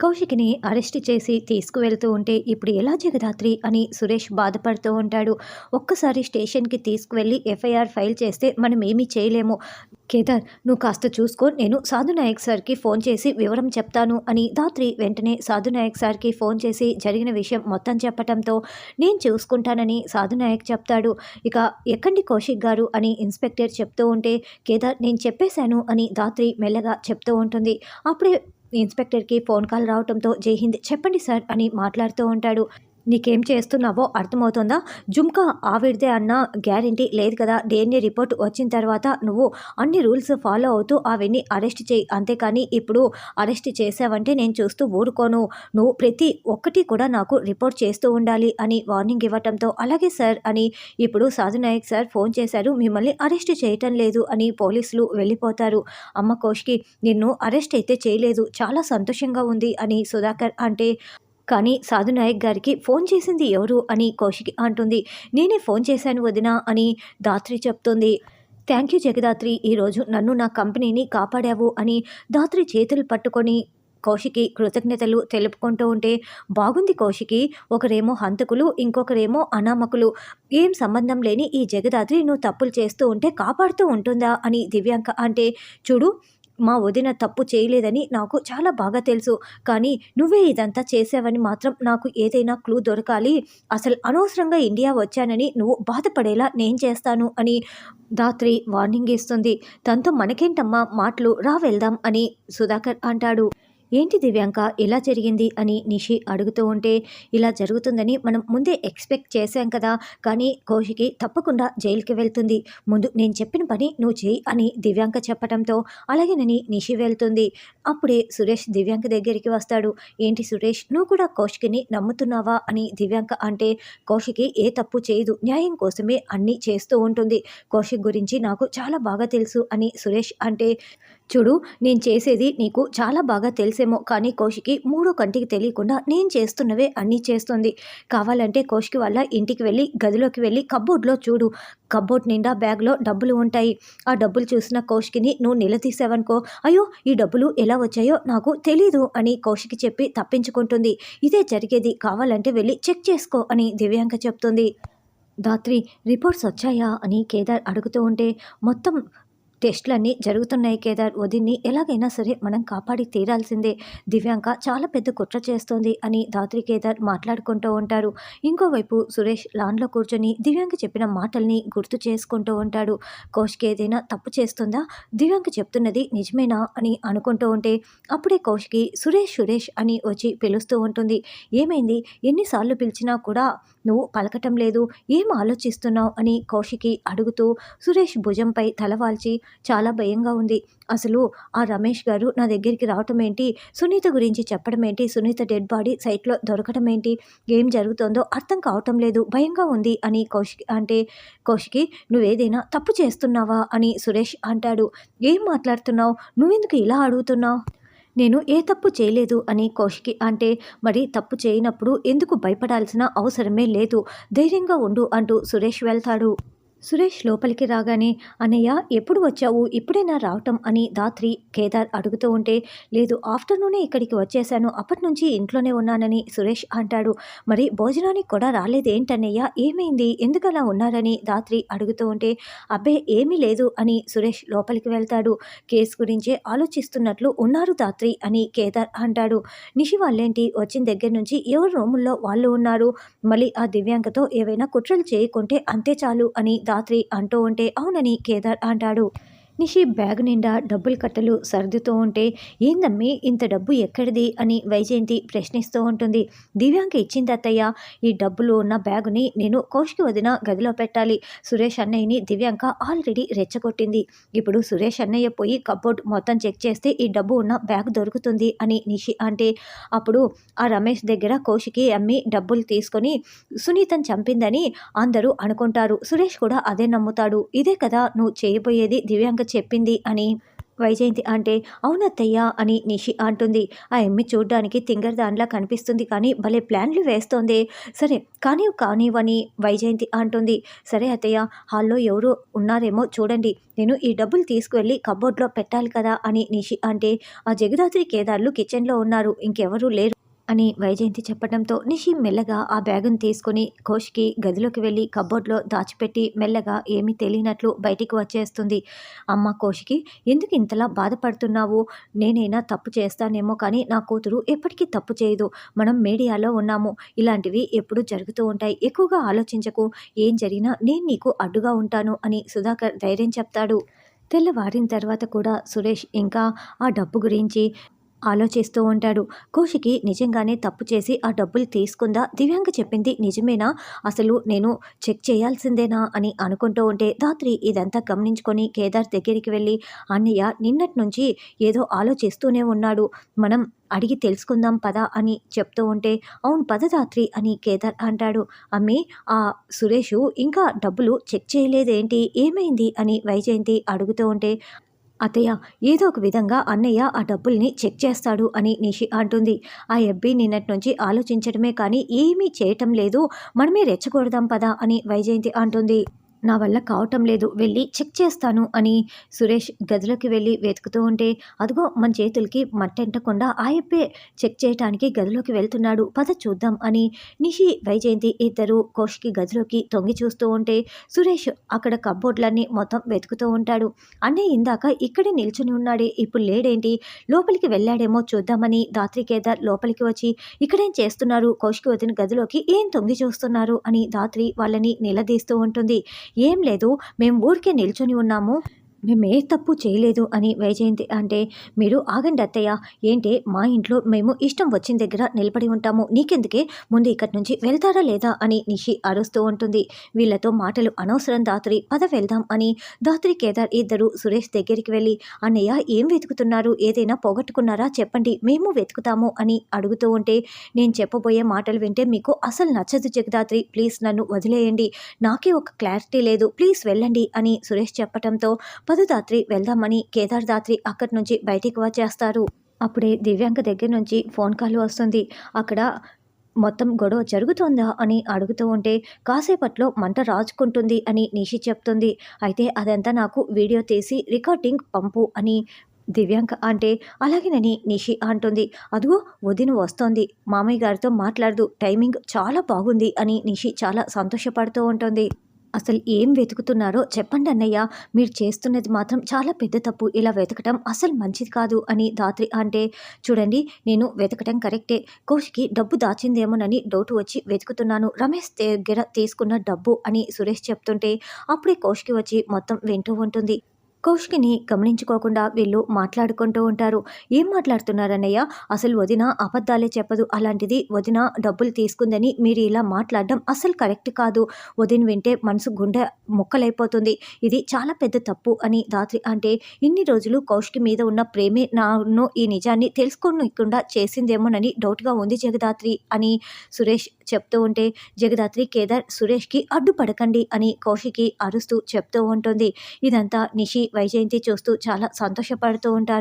కౌశిక్‌ని arrest చేసి తీసుకువెళ్తూ ఉంటే, ఇప్పుడు ఎలా జగదాత్రి అని సురేష్ బాధపడుతూ ఉంటాడు. ఒక్కసారి స్టేషన్‌కి తీసుకువెళ్ళి ఎఫ్ఐఆర్ ఫైల్ చేస్తే మనమేమీ చేయలేము. కేదార్, నువ్వు కాస్త చూసుకో, నేను సాధు నాయక్ సార్‌కి ఫోన్ చేసి వివరం చెప్తాను అని ధాత్రి వెంటనే సాధు నాయక్ సార్‌కి ఫోన్ చేసి జరిగిన విషయం మొత్తం చెప్పటంతో, నేను చూసుకుంటానని సాధు నాయక్ చెప్తాడు. ఇక ఎక్కండి కౌశిక్ గారు అని ఇన్స్‌పెక్టర్ చెప్తూ ఉంటే, కేదార్ నేను చెప్పేశాను అని ధాత్రి మెల్లగా చెప్తూ ఉంటుంది. అప్పుడే ఇన్స్‌పెక్టర్‌కి ఫోన్ కాల్ రావటంతో, జై హింద్, చెప్పండి సార్ అని మాట్లాడుతూ ఉంటాడు. నీకేం చేస్తున్నావో అర్థమవుతుందా? జుమ్కా ఆవిడదే అన్న గ్యారంటీ లేదు కదా! డీఎన్ఏ రిపోర్ట్ వచ్చిన తర్వాత నువ్వు అన్ని రూల్స్ ఫాలో అవుతూ ఆవిడ్ని అరెస్ట్ చెయ్యి. అంతేకానీ ఇప్పుడు అరెస్ట్ చేశావంటే నేను చూస్తూ ఊరుకోను. నువ్వు ప్రతి ఒక్కటి కూడా నాకు రిపోర్ట్ చేస్తూ ఉండాలి అని వార్నింగ్ ఇవ్వటంతో, అలాగే సార్ అని ఇప్పుడు సాధు నాయక్ సార్ ఫోన్ చేశారు. మిమ్మల్ని అరెస్ట్ చేయటం లేదు అని పోలీసులు వెళ్ళిపోతారు. అమ్మ కౌశికి, నిన్ను అరెస్ట్ అయితే చేయలేదు. చాలా సంతోషంగా ఉంది అని సుధాకర్ అంటే, కానీ సాధు నాయక్ గారికి ఫోన్ చేసింది ఎవరు అని కౌశికి అంటుంది. నేనే ఫోన్ చేశాను వదినా అని ధాత్రి చెప్తుంది. థ్యాంక్ యూ జగదాత్రి, ఈరోజు నన్ను నా కంపెనీని కాపాడావు అని ధాత్రి చేతులు పట్టుకొని కౌశికి కృతజ్ఞతలు తెలుపుకుంటూ ఉంటే, బాగుంది కౌశికి, ఒకరేమో హంతకులు, ఇంకొకరేమో అనామకులు, ఏం సంబంధం లేని ఈ జగదాత్రి నువ్వు తప్పులు చేస్తూ ఉంటే కాపాడుతూ ఉంటుందా అని దివ్యాంక అంటే, చూడు, మా వదిన తప్పు చేయలేదని నాకు చాలా బాగా తెలుసు. కానీ నువ్వే ఇదంతా చేసావని మాత్రం నాకు ఏదైనా క్లూ దొరకాలి. అసలు అనవసరంగా ఇండియా వచ్చానని నువ్వు బాధపడేలా నేను చేస్తాను అని ధాత్రి వార్నింగ్ ఇస్తుంది. తనతో మనకేంటమ్మా మాటలు, రా వెళ్దాం అని సుధాకర్ అంటాడు. ఏంటి దివ్యాంక ఇలా జరిగింది అని నిషి అడుగుతూ ఉంటే, ఇలా జరుగుతుందని మనం ముందే ఎక్స్పెక్ట్ చేశాం కదా, కానీ కౌశికి తప్పకుండా జైలుకి వెళ్తుంది. ముందు నేను చెప్పిన పని నువ్వు చేయి అని దివ్యాంక చెప్పడంతో, అలాగేనని నిషి వెళ్తుంది. అప్పుడే సురేష్ దివ్యాంక దగ్గరికి వస్తాడు. ఏంటి సురేష్, నువ్వు కూడా కౌశికిని నమ్ముతున్నావా అని దివ్యాంక అంటే, కౌశికి ఏ తప్పు చేయదు, న్యాయం కోసమే అన్నీ చేస్తూ ఉంటుంది. కౌశిక్ గురించి నాకు చాలా బాగా తెలుసు అని సురేష్ అంటే, చూడు, నేను చేసేది నీకు చాలా బాగా తెలిసేమో, కానీ కౌశికి మూడో కంటికి తెలియకుండా నేను చేస్తున్నవే అన్నీ చేస్తుంది. కావాలంటే కౌశికి వాళ్ళ ఇంటికి వెళ్ళి గదిలోకి వెళ్ళి కబ్బోర్డ్లో చూడు. కబ్బోర్డ్ నిండా బ్యాగ్లో డబ్బులు ఉంటాయి. ఆ డబ్బులు చూసిన కౌశికిని నువ్వు నిలదీసావనుకో, అయ్యో ఈ డబ్బులు ఎలా వచ్చాయో నాకు తెలీదు అని కౌశికి చెప్పి తప్పించుకుంటుంది. ఇదే జరిగేది, కావాలంటే వెళ్ళి చెక్ చేసుకో అని దివ్యాంక చెప్తుంది. ధాత్రి, రిపోర్ట్స్ వచ్చాయా అని కేదార్ అడుగుతూ ఉంటే, మొత్తం టెస్టులన్నీ జరుగుతున్నాయి కేదార్, వదిన్ని ఎలాగైనా సరే మనం కాపాడి తీరాల్సిందే. దివ్యాంక చాలా పెద్ద కుట్ర చేస్తోంది అని ధాత్రి కేదార్ మాట్లాడుకుంటూ ఉంటారు. ఇంకోవైపు సురేష్ లాన్లో కూర్చొని దివ్యాంక చెప్పిన మాటల్ని గుర్తు చేసుకుంటూ ఉంటాడు. కౌశిక్ ఏదైనా తప్పు చేస్తుందా, దివ్యాంక చెప్తున్నది నిజమేనా అని అనుకుంటూ ఉంటే, అప్పుడే కౌశికి సురేష్ సురేష్ అని వచ్చి పిలుస్తూ ఉంటుంది. ఏమైంది, ఎన్నిసార్లు పిలిచినా కూడా నువ్వు పలకటం లేదు, ఏం ఆలోచిస్తున్నావు అని కౌశికి అడుగుతూ సురేష్ భుజంపై తలవాల్చి, చాలా భయంగా ఉంది. అసలు ఆ రమేష్ గారు నా దగ్గరికి రావటం ఏంటి, సునీత గురించి చెప్పడం ఏంటి, సునీత డెడ్ బాడీ సైట్లో దొరకడం ఏంటి, ఏం జరుగుతోందో అర్థం కావటం లేదు, భయంగా ఉంది అని కౌశిక్ అంటే, కౌశికి నువ్వేదైనా తప్పు చేస్తున్నావా అని సురేష్ అంటాడు. ఏం మాట్లాడుతున్నావు, నువ్వెందుకు ఇలా అడుగుతున్నావు, నేను ఏ తప్పు చేయలేదు అని కౌశికి అంటే, మరి తప్పు చేయనప్పుడు ఎందుకు భయపడాల్సిన అవసరమే లేదు, ధైర్యంగా ఉండు అంటూ సురేష్ వెళ్తాడు. సురేష్ లోపలికి రాగానే, అన్నయ్య ఎప్పుడు వచ్చావు, ఇప్పుడేనా రావటం అని ధాత్రి కేదార్ అడుగుతూ ఉంటే, లేదు ఆఫ్టర్నూనే ఇక్కడికి వచ్చేసాను, అప్పటి నుంచి ఇంట్లోనే ఉన్నానని సురేష్ అంటాడు. మరి భోజనానికి కూడా రాలేదేంటన్నయ్య, ఏమైంది, ఎందుకలా ఉన్నారని ధాత్రి అడుగుతూ ఉంటే, అబ్బే ఏమీ లేదు అని సురేష్ లోపలికి వెళ్తాడు. కేసు గురించే ఆలోచిస్తున్నట్లు ఉన్నారు ధాత్రి అని కేదార్ అంటాడు. నిషి వాళ్ళేంటి, వచ్చిన దగ్గర నుంచి ఎవరు రూముల్లో వాళ్ళు ఉన్నారు, మళ్ళీ ఆ దివ్యాంకతో ఏవైనా కుట్రలు చేయకుంటే అంతే చాలు అని ధాత్రి అంటూ ఉంటే, అవునని కేదార్ అంటాడు. నిషి బ్యాగ్ నిండా డబ్బులు కట్టలు సర్దుతూ ఉంటే, ఏందమ్మి ఇంత డబ్బు ఎక్కడిది అని వైజయంతి ప్రశ్నిస్తూ ఉంటుంది. దివ్యాంక ఇచ్చింది అత్తయ్య, ఈ డబ్బులు ఉన్న బ్యాగుని నేను కౌశికి వదిన గదిలో పెట్టాలి. సురేష్ అన్నయ్యని దివ్యాంక ఆల్రెడీ రెచ్చగొట్టింది. ఇప్పుడు సురేష్ అన్నయ్య పోయి కబోర్డ్ మొత్తం చెక్ చేస్తే ఈ డబ్బు ఉన్న బ్యాగ్ దొరుకుతుంది అని నిషి అంటే, అప్పుడు ఆ రమేష్ దగ్గర కౌశికి అమ్మి డబ్బులు తీసుకొని సునీతను చంపిందని అందరూ అనుకుంటారు. సురేష్ కూడా అదే నమ్ముతాడు. ఇదే కదా నువ్వు చేయబోయేది, దివ్యాంక చెప్పింది అని వైజయంతి అంటే అవునత్తయ్య అని నిషి అంటుంది. ఆ ఎమ్మి చూడ్డానికి తింగరదానిలా కనిపిస్తుంది కానీ భలే ప్లాన్లు వేస్తోంది. సరే కానివ్వని వైజయంతి అంటుంది. సరే అత్తయ్య, హాల్లో ఎవరో ఉన్నారేమో చూడండి, నేను ఈ డబ్బులు తీసుకువెళ్ళి కబోర్డ్లో పెట్టాలి కదా అని నిషి అంటే, ఆ జగదాత్రి కేదార్లు కిచెన్లో ఉన్నారు, ఇంకెవరూ లేరు అని వైజయంతి చెప్పడంతో నిషి మెల్లగా ఆ బ్యాగును తీసుకొని కోష్కి గదిలోకి వెళ్ళి కబోర్డ్లో దాచిపెట్టి మెల్లగా ఏమీ తెలియనట్లు బయటికి వచ్చేస్తుంది. అమ్మ కోష్కి, ఎందుకు ఇంతలా బాధపడుతున్నావు? నేనైనా తప్పు చేస్తానేమో కానీ నా కూతురు ఎప్పటికీ తప్పు చేయదు. మనం మీడియాలో ఉన్నాము, ఇలాంటివి ఎప్పుడూ జరుగుతూ ఉంటాయి, ఎక్కువగా ఆలోచించకు, ఏం జరిగినా నేను నీకు అడ్డుగా ఉంటాను అని సుధాకర్ ధైర్యం చెప్తాడు. తెల్లవారిన తర్వాత కూడా సురేష్ ఇంకా ఆ డబ్బు గురించి ఆలోచిస్తూ ఉంటాడు. కోషికి నిజంగానే తప్పు చేసి ఆ డబ్బులు తీసుకుందా? దివ్యాంగ చెప్పింది నిజమేనా? అసలు నేను చెక్ చేయాల్సిందేనా అని అనుకుంటూ ఉంటే ధాత్రి ఇదంతా గమనించుకొని కేదార్ దగ్గరికి వెళ్ళి, అన్నయ్య నిన్నటి నుంచి ఏదో ఆలోచిస్తూనే ఉన్నాడు, మనం అడిగి తెలుసుకుందాం పద అని చెప్తూ ఉంటే, అవును పద ధాత్రి అని కేదార్ అంటాడు. అమ్మి, ఆ సురేషు ఇంకా డబ్బులు చెక్ చేయలేదేంటి, ఏమైంది అని వైజయంతి అడుగుతూ ఉంటే, అత్తయ్య, ఏదో ఒక విధంగా అన్నయ్య ఆ డబ్బుల్ని చెక్ చేస్తాడు అని నిషి అంటుంది. ఆ అబ్బి నిన్నటి నుంచి ఆలోచించడమే కానీ ఏమీ చేయటం లేదు, మనమే రెచ్చగొడదాం పదా అని వైజయంతి అంటుంది. నా వల్ల కావటం లేదు, వెళ్ళి చెక్ చేస్తాను అని సురేష్ గదిలోకి వెళ్ళి వెతుకుతూ ఉంటే, అదిగో మన చేతులకి మట్టెంటకుండా ఆ అబ్బే చెక్ చేయటానికి గదిలోకి వెళ్తున్నాడు, పద చూద్దాం అని నిషి వైజయంతి ఇద్దరు కోష్కి గదిలోకి తొంగి చూస్తూ ఉంటే సురేష్ అక్కడ కబోర్డ్లన్నీ మొత్తం వెతుకుతూ ఉంటాడు. అన్నయ్య ఇందాక ఇక్కడే నిల్చుని ఉన్నాడే, ఇప్పుడు లేడేంటి, లోపలికి వెళ్ళాడేమో చూద్దామని ధాత్రి కేదార్ లోపలికి వచ్చి, ఇక్కడేం చేస్తున్నారు, కోష్కి వదిన గదిలోకి ఏం తొంగి చూస్తున్నారు అని ధాత్రి వాళ్ళని నిలదీస్తూ ఉంటుంది. ఏం లేదు, మేము ఊరికే నిల్చొని ఉన్నాము, మేమే తప్పు చేయలేదు అని వైజయంతి అంటే, మీరు ఆగండి అత్తయ్య, ఏంటే మా ఇంట్లో మేము ఇష్టం వచ్చిన దగ్గర నిలబడి ఉంటాము, నీకెందుకే, ముందు ఇక్కడి నుంచి వెళ్తారా లేదా అని నిషి అరుస్తూ ఉంటుంది. వీళ్ళతో మాటలు అనవసరం ధాత్రి, పద వెళ్దాం అని ధాత్రి కేదార్ ఇద్దరు సురేష్ దగ్గరికి వెళ్ళి, అన్నయ్య ఏం వెతుకుతున్నారు, ఏదైనా పోగొట్టుకున్నారా చెప్పండి, మేము వెతుకుతాము అని అడుగుతూ ఉంటే, నేను చెప్పబోయే మాటలు వింటే మీకు అసలు నచ్చదు జగదాత్రి, ప్లీజ్ నన్ను వదిలేయండి, నాకే ఒక క్లారిటీ లేదు, ప్లీజ్ వెళ్ళండి అని సురేష్ చెప్పడంతో, పద దాత్రి వెళ్దామని కేదార్ దాత్రి అక్కడి నుంచి బయటికి వచ్చేస్తారు. అప్పుడే దివ్యాంక దగ్గర నుంచి ఫోన్ కాల్ వస్తుంది. అక్కడ మొత్తం గొడవ జరుగుతోందా అని అడుగుతూ ఉంటే, కాసేపట్లో మంట రాజుకుంటుంది అని నిషి చెప్తుంది. అయితే అదంతా నాకు వీడియో తీసి రికార్డింగ్ పంపు అని దివ్యాంక అంటే, అలాగేనని నిషి అంటుంది. అదిగో వదిన వస్తోంది, మామయ్య గారితో మాట్లాడదు, టైమింగ్ చాలా బాగుంది అని నిషి చాలా సంతోషపడుతూ ఉంటుంది. అసలు ఏం వెతుకుతున్నారో చెప్పండి అన్నయ్య, మీరు చేస్తున్నది మాత్రం చాలా పెద్ద తప్పు, ఇలా వెతకటం అసలు మంచిది కాదు అని ధాత్రి అంటే, చూడండి నేను వెతకటం కరెక్టే, కోష్కి డబ్బు దాచిందేమోనని డౌట్ వచ్చి వెతుకుతున్నాను, రమేష్ దగ్గర తీసుకున్న డబ్బు అని సురేష్ చెప్తుంటే, అప్పుడే కోష్కి వచ్చి మొత్తం వింటూ ఉంటుంది. కౌశికిని గమనించుకోకుండా వీళ్ళు మాట్లాడుకుంటూ ఉంటారు. ఏం మాట్లాడుతున్నారన్నయ్య, అసలు వదిన అబద్ధాలే చెప్పదు, అలాంటిది వదిన డబ్బులు తీసుకుందని మీరు ఇలా మాట్లాడడం అసలు కరెక్ట్ కాదు, వదిన వింటే మనసు గుండె ముక్కలైపోతుంది, ఇది చాలా పెద్ద తప్పు అని ధాత్రి అంటే, ఇన్ని రోజులు కౌశికి మీద ఉన్న ప్రేమే నాను ఈ నిజాన్ని తెలుసుకోకుండా చేసిందేమోనని డౌట్గా ఉంది జగదాత్రి అని సురేష్ చెప్తూ ఉంటే, జగదాత్రి కేదార్ సురేష్కి అడ్డుపడకండి అని కౌశికి అరుస్తూ చెప్తూ ఉంటుంది. ఇదంతా నిషి వైజయంతి చూస్తూ చాలా సంతోషపడుతూ ఉంటారు.